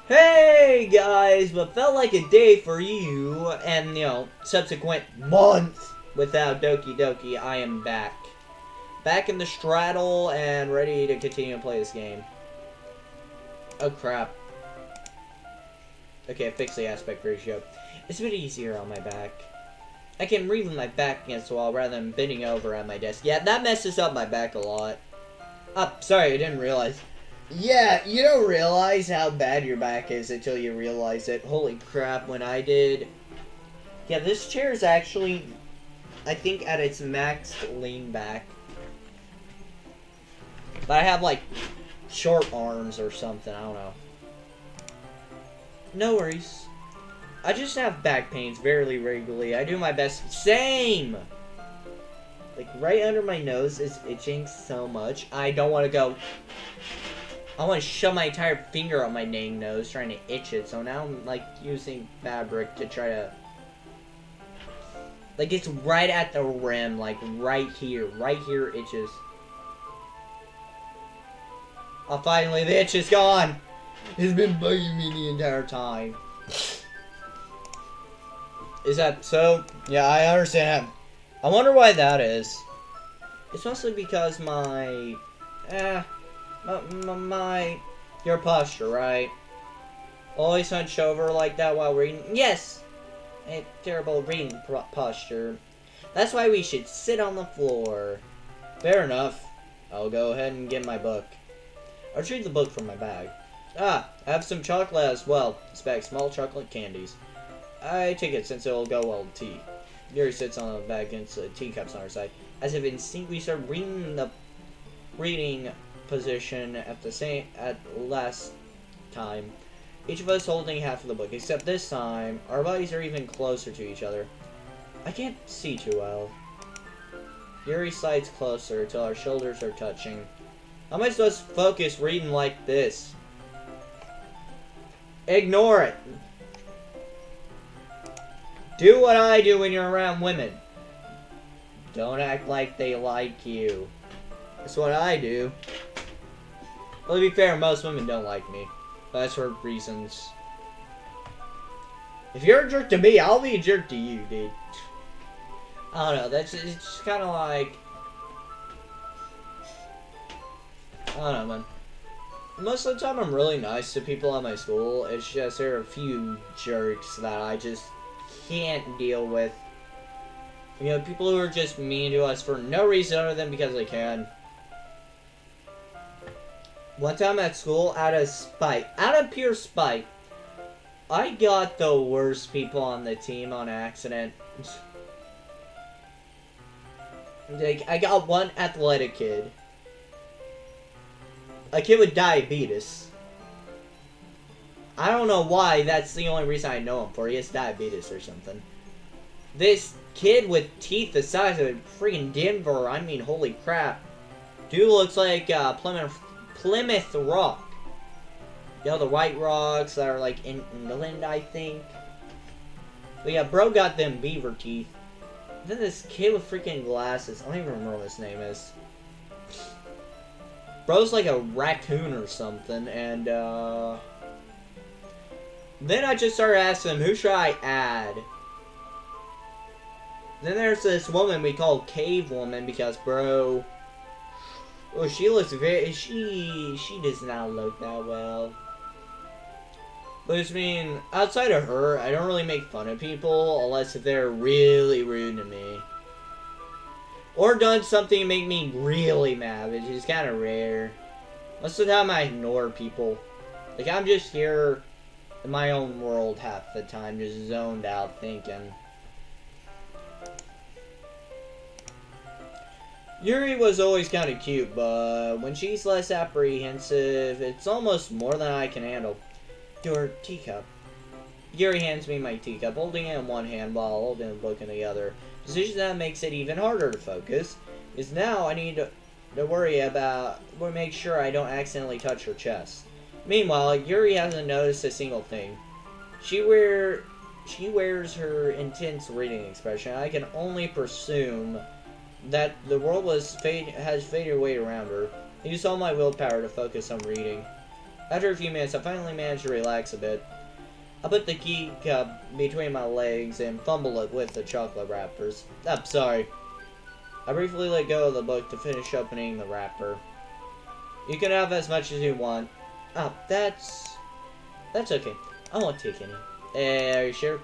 Hey guys, what felt like a day for you and, subsequent months without Doki Doki, I am back. Back in the straddle and ready to continue to play this game. Oh crap. Okay, fix the aspect ratio. It's a bit easier on my back. I can read with my back against the wall rather than bending over at my desk. Yeah, that messes up my back a lot. Oh, sorry, I didn't realize. Yeah, you don't realize how bad your back is until you realize it. Holy crap, when I did... Yeah, this chair is actually, I think, at its max lean back. But I have, like, short arms or something, I don't know. No worries. I just have back pains very regularly. I do my best. Same! Like, right under my nose is itching so much. I don't want to go... I want to shove my entire finger on my dang nose trying to itch it. So now I'm, like, using fabric to try to... Like, it's right at the rim. Like, right here. Right here itches. Oh, finally, the itch is gone. It's been bugging me the entire time. Is that so? Yeah, I understand. I wonder why that is. It's mostly because my your posture, right? Always hunched over like that while reading. Yes! A terrible reading posture. That's why we should sit on the floor. Fair enough. I'll go ahead and get my book. I'll retrieve the book from my bag. Ah, I have some chocolate as well. Expect small chocolate candies. I take it since it'll go well with tea. Yuri sits on the bag against the teacups on her side. As if instinctively start reading the reading position at last time. Each of us holding half of the book, except this time, our bodies are even closer to each other. I can't see too well. Yuri slides closer till our shoulders are touching. How am I supposed to focus reading like this? Ignore it. Do what I do when you're around women. Don't act like they like you. That's what I do. Well, to be fair, most women don't like me. That's for reasons. If you're a jerk to me, I'll be a jerk to you, dude. I don't know. It's just kind of like... I don't know, man. Most of the time, I'm really nice to people at my school. It's just there are a few jerks that I just can't deal with. You know, people who are just mean to us for no reason other than because they can. One time at school, out of pure spite, I got the worst people on the team on accident. Like, I got one athletic kid. A kid with diabetes. I don't know why, that's the only reason I know him for. He has diabetes or something. This kid with teeth the size of freaking Denver, I mean, holy crap. Dude looks like Plymouth Rock. You know, the white rocks that are like in England, I think. But yeah, bro got them beaver teeth. Then this kid with freaking glasses, I don't even remember what his name is. Bro's like a raccoon or something, and then I just started asking him, who should I add? Then there's this woman we call Cave Woman because, bro, oh, she looks she does not look that well. But I mean, outside of her, I don't really make fun of people unless if they're really rude to me. Or done something to make me really mad, which is kind of rare. Most of the time I ignore people. Like, I'm just here in my own world half the time, just zoned out thinking. Yuri was always kind of cute, but when she's less apprehensive, it's almost more than I can handle. Your teacup. Yuri hands me my teacup, holding it in one hand while holding the book in the other. Decision that makes it even harder to focus is now I need to worry about make sure I don't accidentally touch her chest. Meanwhile, Yuri hasn't noticed a single thing. She wears her intense reading expression. I can only presume that the world has faded away around her. I used all my willpower to focus on reading. After a few minutes, I finally managed to relax a bit. I put the key cup between my legs and fumble it with the chocolate wrappers. I'm sorry. I briefly let go of the book to finish opening the wrapper. You can have as much as you want. Oh, that's okay. I won't take any. Are you sure?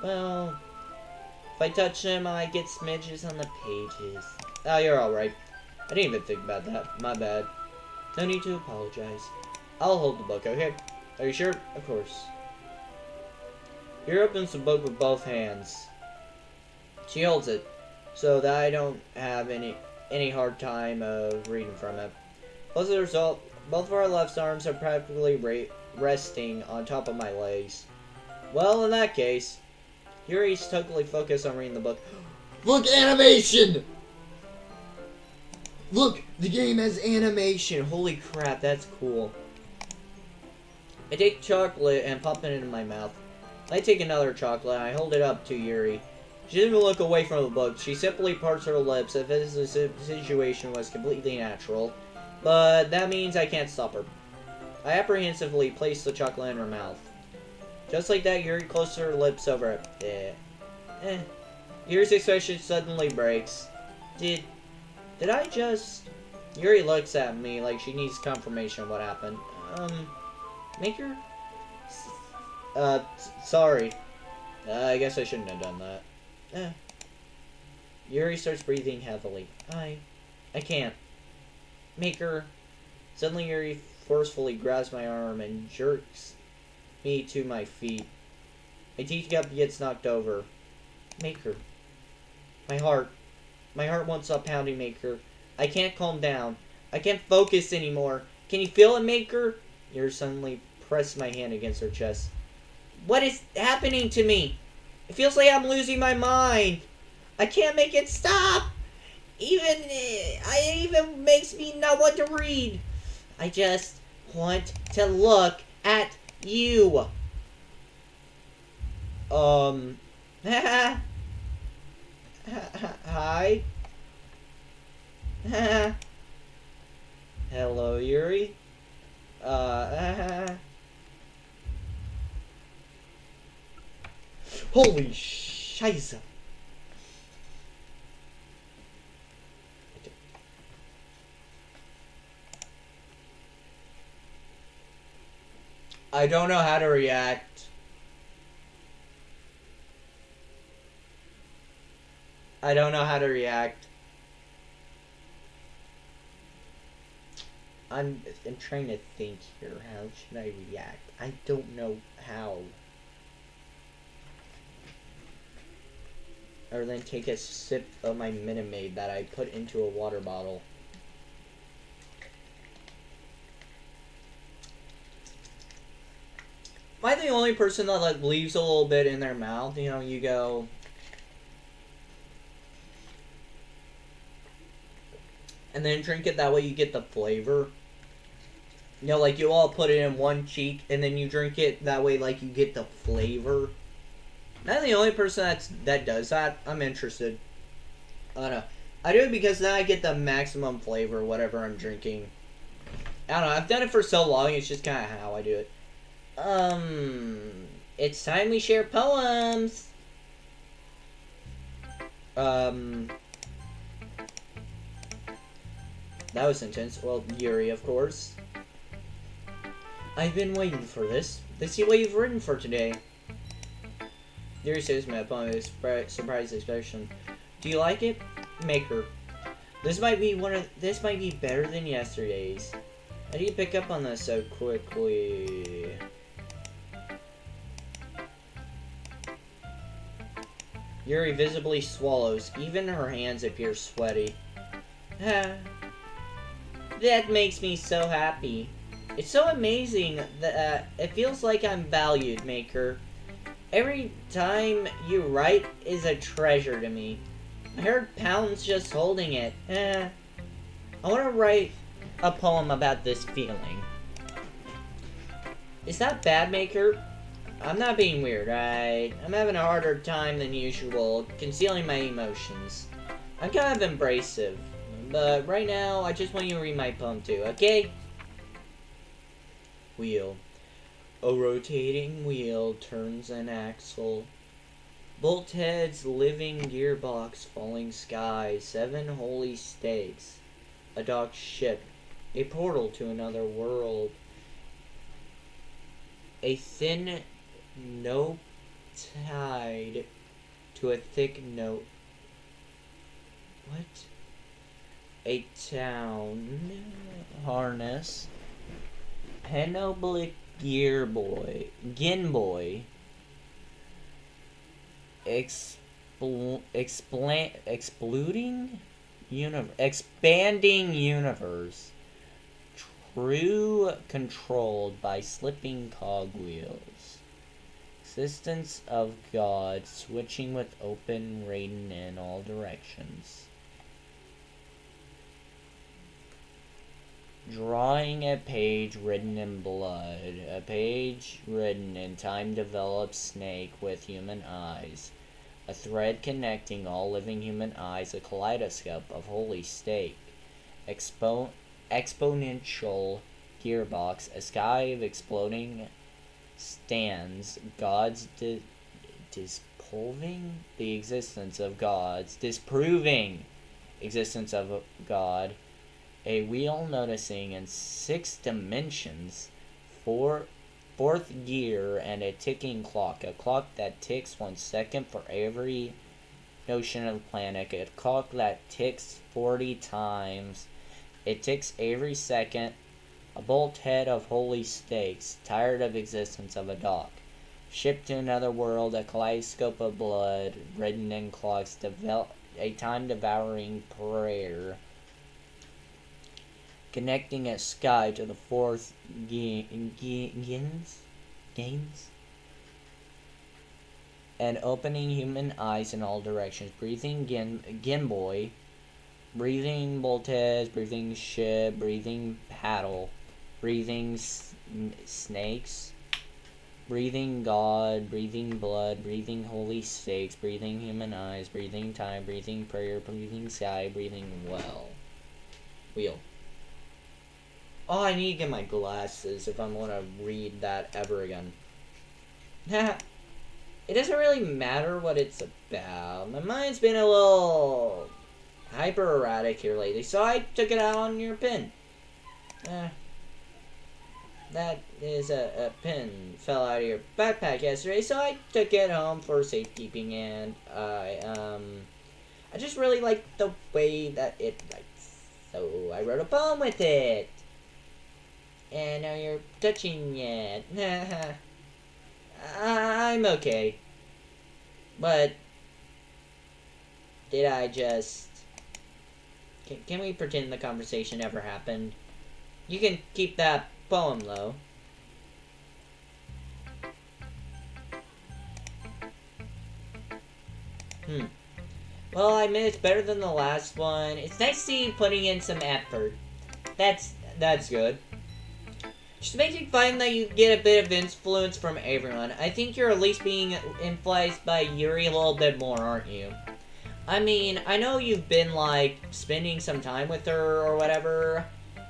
Well, if I touch them, I might get smidges on the pages. Oh, you're alright. I didn't even think about that. My bad. No need to apologize. I'll hold the book, okay? Are you sure? Of course. Yuri opens the book with both hands. She holds it, so that I don't have any hard time of reading from it. As a result, both of our left arms are practically resting on top of my legs. Well, in that case, Yuri's totally focused on reading the book. Look, animation! Look, the game has animation. Holy crap, that's cool. I take chocolate and pop it into my mouth. I take another chocolate and I hold it up to Yuri. She doesn't look away from the book. She simply parts her lips as if the situation was completely natural. But that means I can't stop her. I apprehensively place the chocolate in her mouth. Just like that, Yuri closes her lips over it. Yuri's expression suddenly breaks. Did I just... Yuri looks at me like she needs confirmation of what happened. Maker? Sorry. I guess I shouldn't have done that. Yuri starts breathing heavily. I can't. Maker. Suddenly Yuri forcefully grabs my arm and jerks me to my feet. My teacup gets knocked over. Maker. My heart won't stop pounding, Maker. I can't calm down. I can't focus anymore. Can you feel it, Maker? Yuri suddenly pressed my hand against her chest. What is happening to me? It feels like I'm losing my mind. I can't make it stop. It even makes me not want to read. I just want to look at you. Hi. Hello, Yuri. Holy Scheiße. I don't know how to react. I don't know how to react. I'm trying to think here. How should I react? I don't know how. Or then take a sip of my Minute Maid that I put into a water bottle. Am I the only person that like leaves a little bit in their mouth? You know, you go. And then drink it, that way you get the flavor. You know, like you all put it in one cheek and then you drink it, that way like you get the flavor. Am I the only person that does that? I'm interested. I don't know. I do it because then I get the maximum flavor, whatever I'm drinking. I don't know, I've done it for so long, it's just kind of how I do it. It's time we share poems. That was intense. Well, Yuri, of course. I've been waiting for this. Let's see what you've written for today. Yuri says my poem with a surprised expression. Do you like it? Maker. This might be better than yesterday's. How do you pick up on this so quickly? Yuri visibly swallows. Even her hands appear sweaty. That makes me so happy. It's so amazing that it feels like I'm valued, Maker. Every time you write is a treasure to me. I heard pounds just holding it. I want to write a poem about this feeling. Is that bad, Maker? I'm not being weird, right? I'm having a harder time than usual concealing my emotions. I'm kind of abrasive, but right now I just want you to read my poem too, okay? Wheel. A rotating wheel turns an axle. Bolt heads, living gearbox, falling sky, 7 holy stakes. A docked ship. A portal to another world. A thin note tied to a thick note. What? A town harness. Penoblic gear boy. Gin boy. Expanding universe. True controlled by slipping cogwheels. Existence of God, switching with open rain in all directions. Drawing a page written in blood. A page written in time-developed snake with human eyes. A thread connecting all living human eyes. A kaleidoscope of holy stake. Exponential gearbox. A sky of exploding stands. Gods disproving the existence of gods. Disproving existence of God. A wheel noticing in 6 dimensions. Fourth gear and a ticking clock. A clock that ticks 1 second for every notion of the planet. A clock that ticks 40 times. It ticks every second. A bolt head of holy stakes. Tired of existence of a dock. Ship to another world. A kaleidoscope of blood. Written in clocks. A time-devouring prayer. Connecting a sky to the 4th gains, and opening human eyes in all directions. Breathing Ginboy, breathing Boltez, breathing ship, breathing paddle, breathing snakes, breathing God, breathing blood, breathing holy stakes, breathing human eyes, breathing time, breathing prayer, breathing sky, breathing wheel. Oh, I need to get my glasses if I'm going to read that ever again. It doesn't really matter what it's about. My mind's been a little hyper erratic here lately, so I took it out on your pen. That is a pen fell out of your backpack yesterday, so I took it home for safekeeping, and I just really like the way that it writes, so I wrote a poem with it. And now you're touching it. I'm okay. But did I just... Can we pretend the conversation never happened? You can keep that poem, though. Well, I mean, it's better than the last one. It's nice to see you putting in some effort. That's good. Just makes me find that you get a bit of influence from everyone. I think you're at least being influenced by Yuri a little bit more, aren't you? I mean, I know you've been, like, spending some time with her or whatever,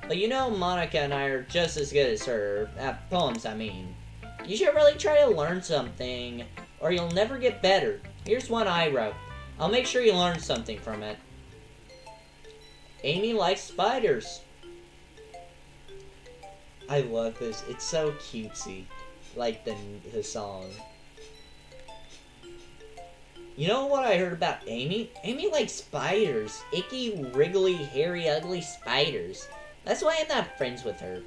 but you know Monika and I are just as good as her. At poems, I mean. You should really try to learn something, or you'll never get better. Here's one I wrote. I'll make sure you learn something from it. Amy likes spiders. I love this. It's so cutesy. Like the song. You know what I heard about Amy? Amy likes spiders. Icky, wriggly, hairy, ugly spiders. That's why I'm not friends with her.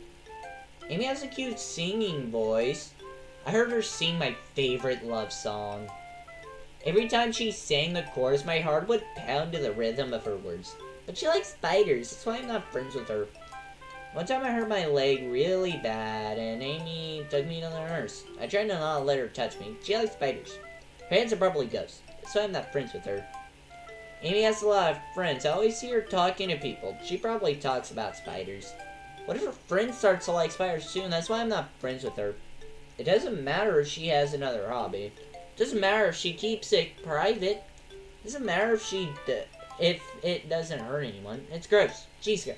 Amy has a cute singing voice. I heard her sing my favorite love song. Every time she sang the chorus, my heart would pound to the rhythm of her words. But she likes spiders. That's why I'm not friends with her. One time I hurt my leg really bad, and Amy took me to the nurse. I tried to not let her touch me. She likes spiders. Her hands are probably ghosts, so I'm not friends with her. Amy has a lot of friends. I always see her talking to people. She probably talks about spiders. What if her friend starts to like spiders too, and that's why I'm not friends with her? It doesn't matter if she has another hobby. It doesn't matter if she keeps it private. It doesn't matter if it doesn't hurt anyone. It's gross. She's gross.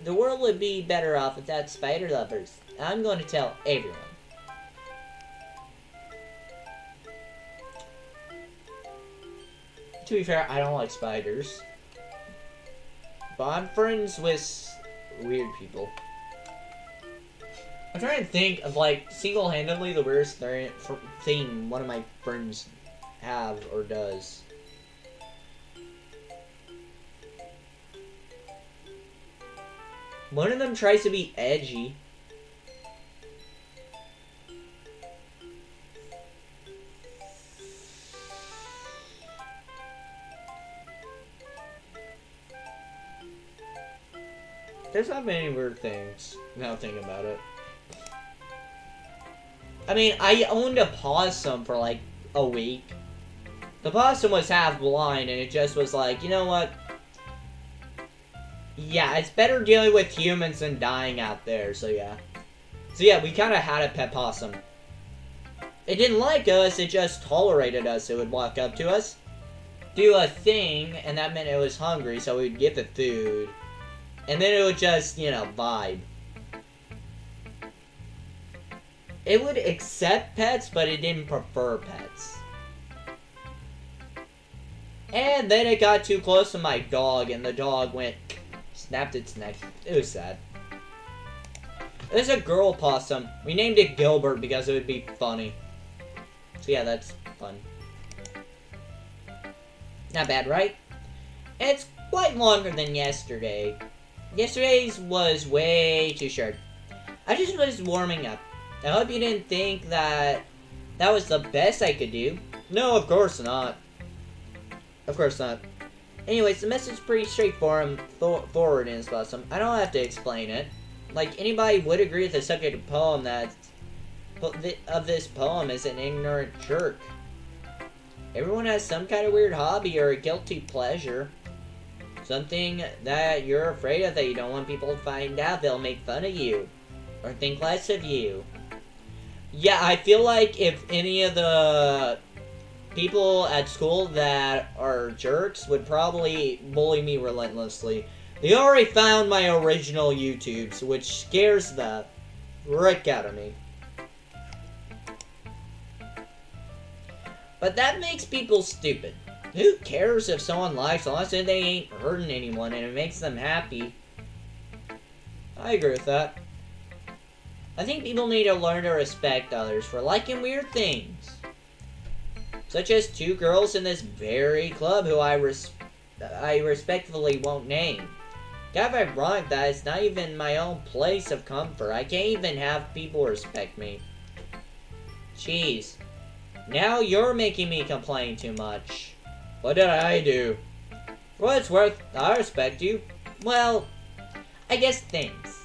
The world would be better off without spider lovers. I'm going to tell everyone. To be fair, I don't like spiders. But I'm friends with weird people. I'm trying to think of, like, single-handedly the weirdest thing one of my friends have or does. One of them tries to be edgy. There's not many weird things, now thinking about it. I mean, I owned a possum for like a week. The possum was half blind, and it just was like, you know what? Yeah, it's better dealing with humans than dying out there, so yeah. So yeah, we kind of had a pet possum. It didn't like us, it just tolerated us. It would walk up to us, do a thing, and that meant it was hungry, so we'd give it food. And then it would just, you know, vibe. It would accept pets, but it didn't prefer pets. And then it got too close to my dog, and the dog went, snapped its neck. It was sad. It was a girl possum. We named it Gilbert because it would be funny. So yeah, that's fun. Not bad, right? It's quite longer than yesterday. Yesterday's was way too short. I just was warming up. I hope you didn't think that that was the best I could do. No, of course not. Of course not. Anyways, the message is pretty straightforward in this possum. I don't have to explain it. Like, anybody would agree with the subject of the poem that of this poem is an ignorant jerk. Everyone has some kind of weird hobby or a guilty pleasure. Something that you're afraid of that you don't want people to find out. They'll make fun of you. Or think less of you. Yeah, I feel like if any of the people at school that are jerks would probably bully me relentlessly. They already found my original YouTubes, which scares the frick out of me. But that makes people stupid. Who cares if someone likes, unless they ain't hurting anyone and it makes them happy? I agree with that. I think people need to learn to respect others for liking weird things. Such as two girls in this very club who I respectfully won't name. Kind of ironic that it's not even my own place of comfort. I can't even have people respect me. Jeez. Now you're making me complain too much. What did I do? For what it's worth, I respect you. Well, I guess thanks.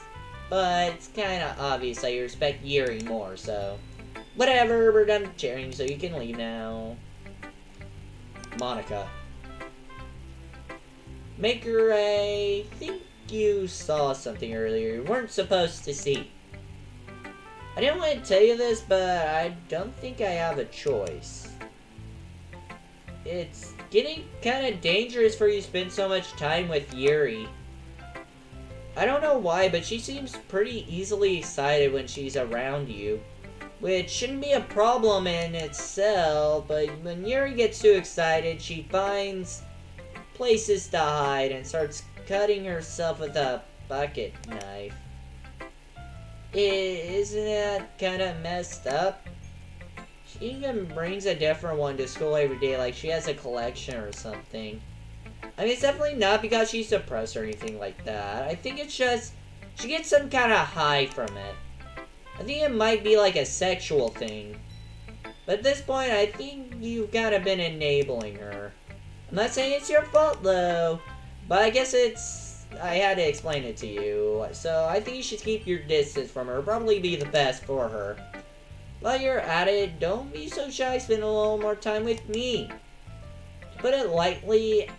But it's kinda obvious that you respect Yuri more, so... Whatever, we're done cheering, so you can leave now. Monika. Maker, I think you saw something earlier you weren't supposed to see. I didn't want to tell you this, but I don't think I have a choice. It's getting kind of dangerous for you to spend so much time with Yuri. I don't know why, but she seems pretty easily excited when she's around you. Which shouldn't be a problem in itself, but when Yuri gets too excited, she finds places to hide and starts cutting herself with a bucket knife. Isn't that kind of messed up? She even brings a different one to school every day, like she has a collection or something. I mean, it's definitely not because she's depressed or anything like that. I think it's just she gets some kind of high from it. I think it might be like a sexual thing. But at this point, I think you've kind of been enabling her. I'm not saying it's your fault, though. But I guess I had to explain it to you. So I think you should keep your distance from her. Probably be the best for her. While you're at it, don't be so shy. Spend a little more time with me. To put it lightly,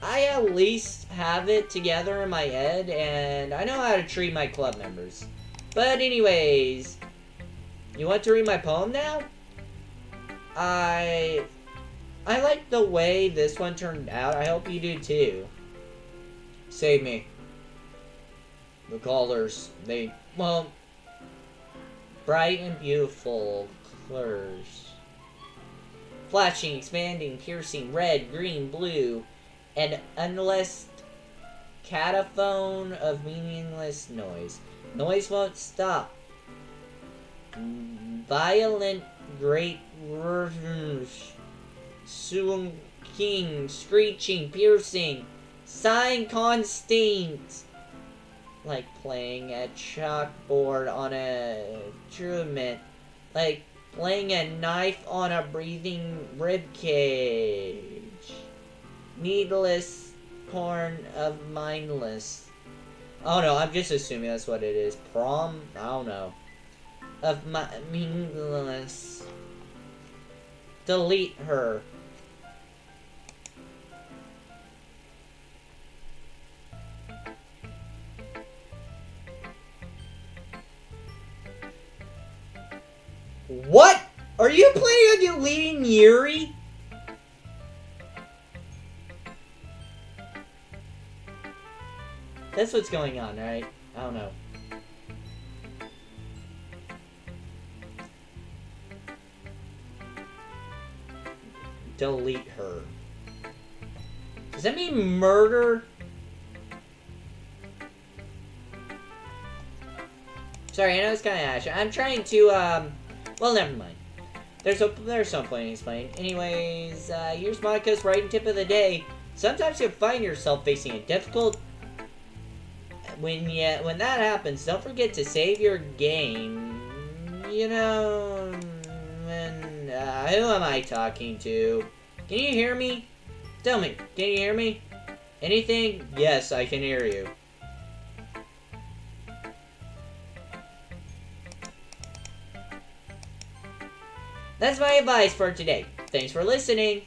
I at least have it together in my head. And I know how to treat my club members. But anyways, you want to read my poem now? I like the way this one turned out. I hope you do too. Save me. The callers, well, Bright and beautiful colors. Flashing, expanding, piercing, red, green, blue, and endless cataphone of meaningless noise. Noise won't stop. Violent, great king, screeching, piercing, sighing constant. Like playing a chalkboard on a instrument. Like playing a knife on a breathing ribcage. Needless corn of mindless. Oh no, I'm just assuming that's what it is. Prom? I don't know. Of meaningless. Delete her. What? Are you planning on deleting Yuri? That's what's going on, right? I don't know. Delete her. Does that mean murder? Sorry, I know it's kind of ashy. I'm trying to, well, never mind. There's some point in explaining. Anyways, here's Monika's writing tip of the day. Sometimes you'll find yourself facing a difficult... When that happens, don't forget to save your game. You know... And, who am I talking to? Can you hear me? Tell me, can you hear me? Anything? Yes, I can hear you. That's my advice for today. Thanks for listening.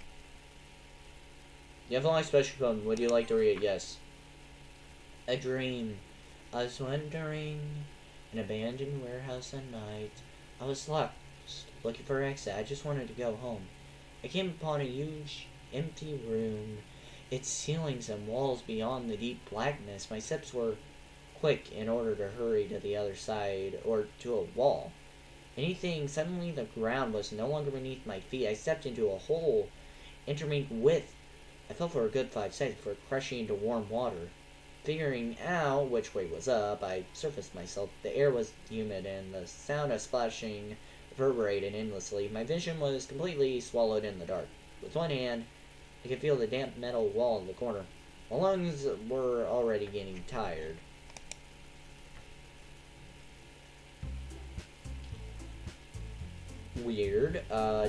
You have a long special code. Would you like to read it? Yes. A dream. I was wandering an abandoned warehouse at night. I was lost, looking for an exit. I just wanted to go home. I came upon a huge, empty room. Its ceilings and walls beyond the deep blackness. My steps were quick in order to hurry to the other side or to a wall. Suddenly the ground was no longer beneath my feet. I stepped into a hole intermingled with. I fell for a good 5 seconds before crushing into warm water. Figuring out which way was up, I surfaced myself. The air was humid and the sound of splashing reverberated endlessly. My vision was completely swallowed in the dark. With one hand, I could feel the damp metal wall in the corner. My lungs were already getting tired. Weird.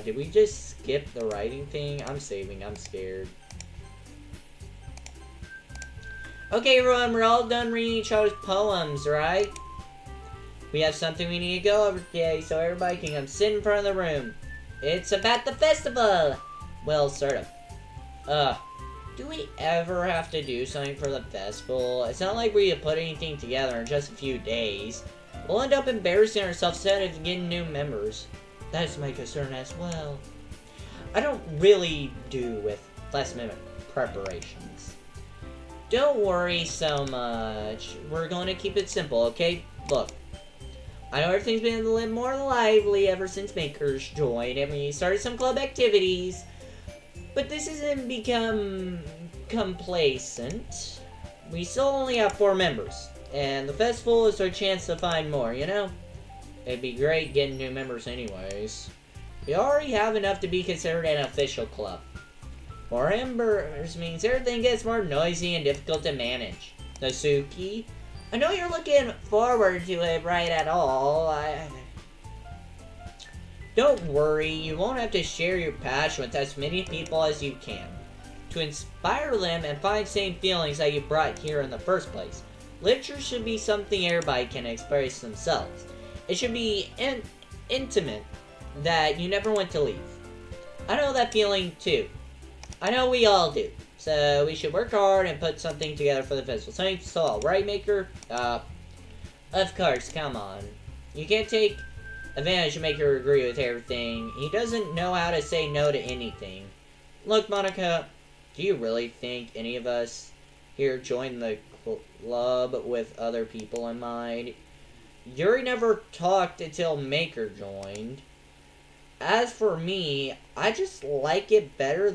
Did we just skip the writing thing? I'm saving. I'm scared. Okay, everyone, we're all done reading each other's poems, right? We have something we need to go over today, so everybody can come sit in front of the room. It's about the festival! Well, sort of. Do we ever have to do something for the festival? It's not like we can put anything together in just a few days. We'll end up embarrassing ourselves instead of getting new members. That's my concern as well. I don't really do with last-minute preparations. Don't worry so much. We're going to keep it simple, okay? Look, I know everything's been a little more lively ever since Makers joined and we started some club activities, but this hasn't become complacent. We still only have 4 members, and the festival is our chance to find more, you know? It'd be great getting new members anyways. We already have enough to be considered an official club. More members means everything gets more noisy and difficult to manage. Nasuki, I know you're looking forward to it right at all. Don't worry, you won't have to share your passion with as many people as you can. To inspire them and find same feelings that you brought here in the first place. Literature should be something everybody can express themselves. It should be intimate that you never want to leave. I know that feeling too. I know we all do. So we should work hard and put something together for the festival. Something solid, right, Maker? Of course, come on. You can't take advantage of Maker agree with everything. He doesn't know how to say no to anything. Look, Monika, do you really think any of us here join the club with other people in mind? Yuri never talked until Maker joined. As for me, I just like it better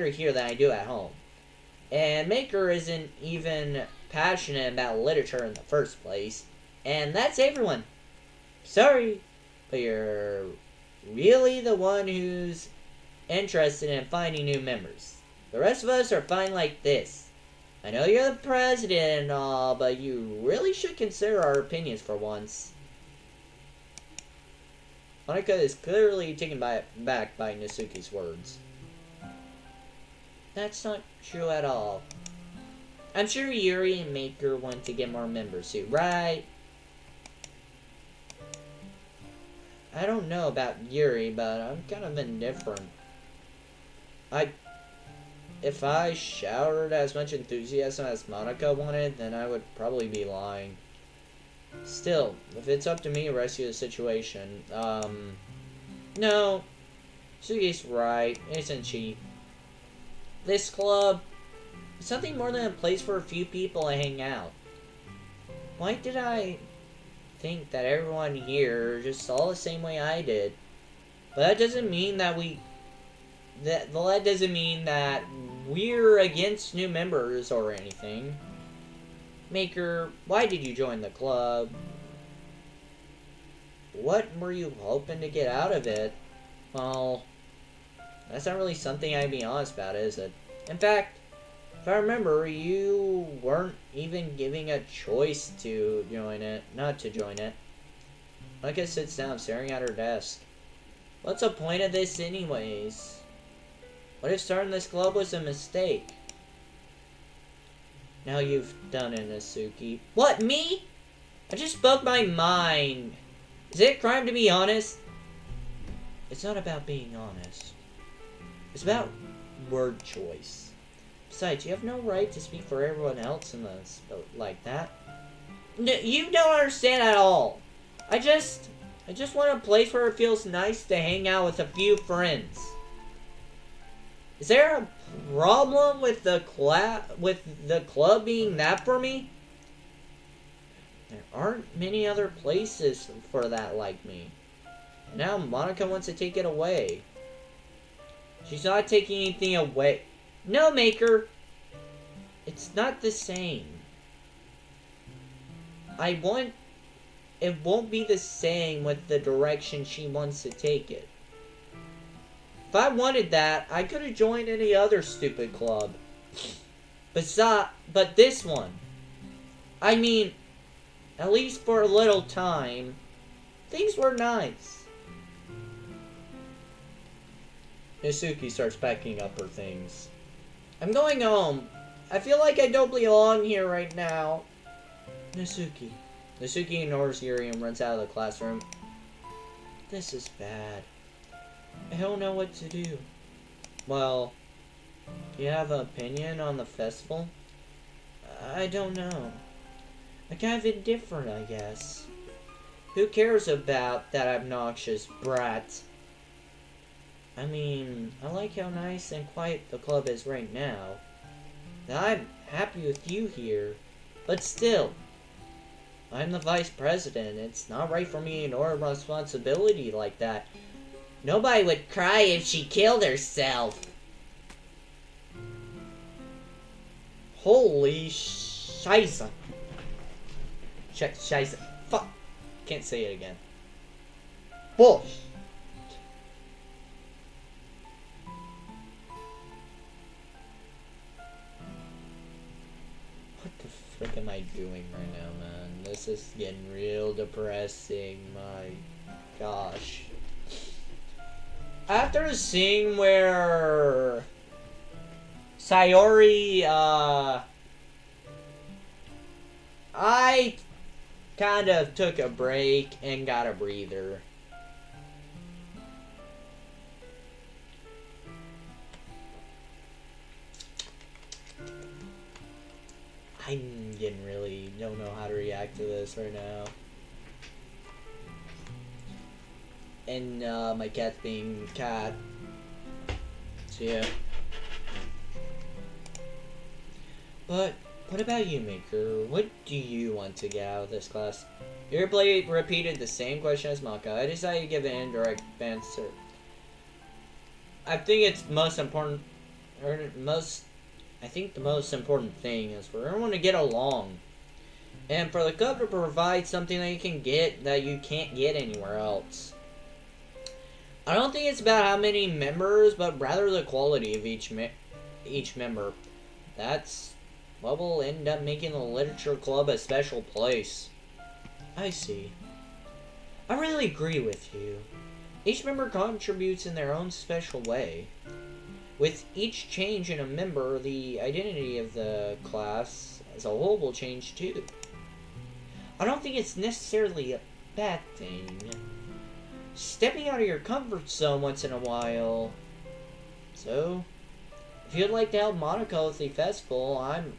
here than I do at home. And Maker isn't even passionate about literature in the first place. And that's everyone. Sorry, but you're really the one who's interested in finding new members. The rest of us are fine like this. I know you're the president and all, but you really should consider our opinions for once. Monika is clearly taken back by Nasuki's words. That's not true at all. I'm sure Yuri and Maker want to get more members too, right? I don't know about Yuri, but I'm kind of indifferent. If I showered as much enthusiasm as Monika wanted, then I would probably be lying. Still, if it's up to me to rescue the situation, no. Sugi's right, isn't she? This club is something more than a place for a few people to hang out. Why did I think that everyone here just saw the same way I did? But that doesn't mean that that doesn't mean that we're against new members or anything. Maker, why did you join the club? What were you hoping to get out of it? Well, that's not really something I'd be honest about, is it? In fact, if I remember, you weren't even giving a choice to join it, not to join it. Monika sits down, staring at her desk. What's the point of this anyways? What if starting this club was a mistake? Now you've done it, Nasuki. What, me? I just spoke my mind. Is it a crime to be honest? It's not about being honest. It's about word choice. Besides, you have no right to speak for everyone else in this like that. You don't understand at all. I just want a place where it feels nice to hang out with a few friends. Is there a problem with the club being that for me? There aren't many other places for that like me. And now Monika wants to take it away. She's not taking anything away. No, Maker. It's not the same. It won't be the same with the direction she wants to take it. If I wanted that, I could have joined any other stupid club. But this one. I mean, at least for a little time, things were nice. Nasuki starts packing up her things. I'm going home. I feel like I don't belong here right now. Nasuki. Nasuki ignores Yuri and runs out of the classroom. This is bad. I don't know what to do. Well, do you have an opinion on the festival? I don't know. I'm kind of indifferent, I guess. Who cares about that obnoxious brat? I mean, I like how nice and quiet the club is right now. I'm happy with you here. But still, I'm the vice president. It's not right for me to ignore a responsibility like that. Nobody would cry if she killed herself. Holy scheisse. Scheisse. Fuck. Can't say it again. Bullshit. What the frick am I doing right now, man? This is getting real depressing. My gosh. After the scene where Sayori, I kind of took a break and got a breather. I really don't know how to react to this right now. And my cat being cat. So yeah. But What about you, Maker? What do you want to get out of this class? Your repeated the same question as Monika. I decided to give an indirect answer. I think it's most important, I think the most important thing is for everyone to get along. And for the club to provide something that you can get that you can't get anywhere else. I don't think it's about how many members, but rather the quality of each member. That's what will end up making the literature club a special place. I see. I really agree with you. Each member contributes in their own special way. With each change in a member, the identity of the class as a whole will change too. I don't think it's necessarily a bad thing. Stepping out of your comfort zone once in a while. So, if you'd like to help Monika with the festival, I'm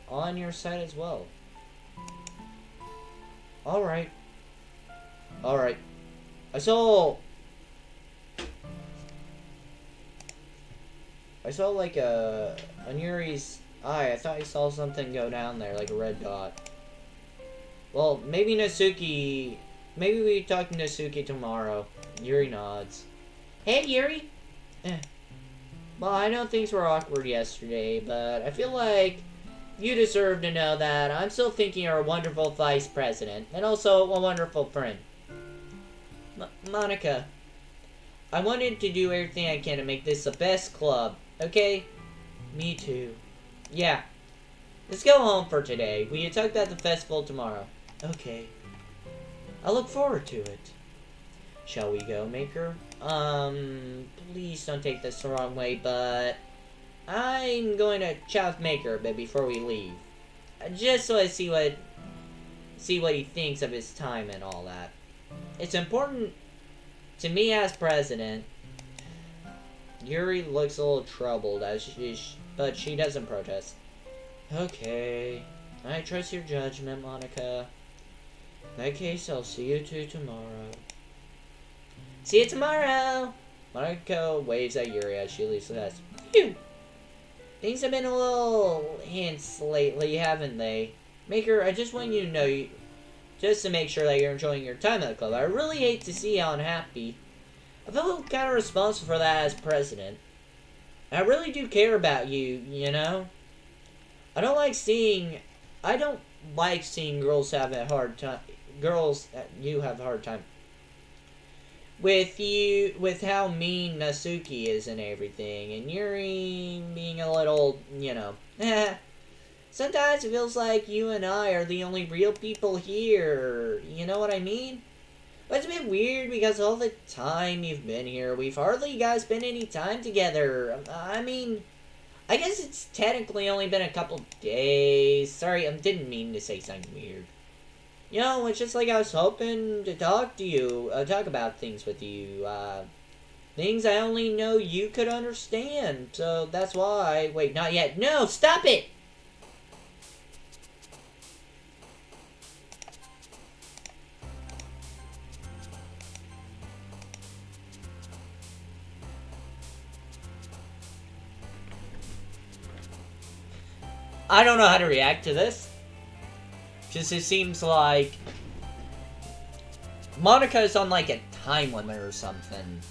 on your side as well. Alright. Alright. I saw like on Yuri's eye. I thought I saw something go down there, like a red dot. Well, maybe Natsuki. Maybe we talk to Natsuki tomorrow. Yuri nods. Hey, Yuri. Well, I know things were awkward yesterday, but I feel like you deserve to know that I'm still thinking you're a wonderful vice president, and also a wonderful friend. Monika, I wanted to do everything I can to make this the best club, okay? Me too. Yeah. Let's go home for today. We can talk about the festival tomorrow. Okay. I look forward to it. Shall we go, Maker? Please don't take this the wrong way, but I'm going to chat with Maker a bit before we leave. Just so I see what he thinks of his time and all that. It's important to me as president. Yuri looks a little troubled but she doesn't protest. Okay. I trust your judgment, Monika. In that case, I'll see you two tomorrow. See you tomorrow! Monika waves at Yuri as she leaves the class. Phew! Things have been a little hints lately, haven't they? Maker, I just want you to know, just to make sure that you're enjoying your time at the club. I really hate to see you unhappy. I feel kind of responsible for that as president. I really do care about you, you know? I don't like seeing girls have a hard time. You have a hard time. With how mean Natsuki is and everything, and Yuri being a little, you know, sometimes it feels like you and I are the only real people here, you know what I mean? But it's a bit weird because all the time you've been here, we've hardly got to spend any time together. I mean, I guess it's technically only been a couple days. Sorry, I didn't mean to say something weird. You know, it's just like I was hoping to talk to you, talk about things with you, things I only know you could understand. So that's why. Wait, not yet. No, stop it! I don't know how to react to this. Just it seems like Monika is on like a time limit or something.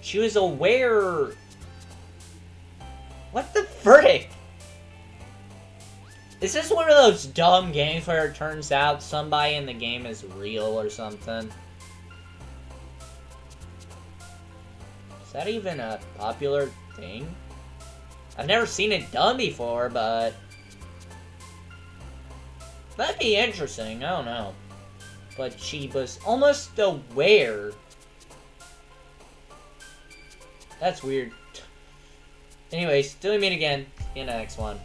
She was aware. What the frick? Is this one of those dumb games where it turns out somebody in the game is real or something? Is that even a popular thing? I've never seen it done before, but that'd be interesting. I don't know. But she was almost aware. That's weird. Anyways, till we meet again in the next one.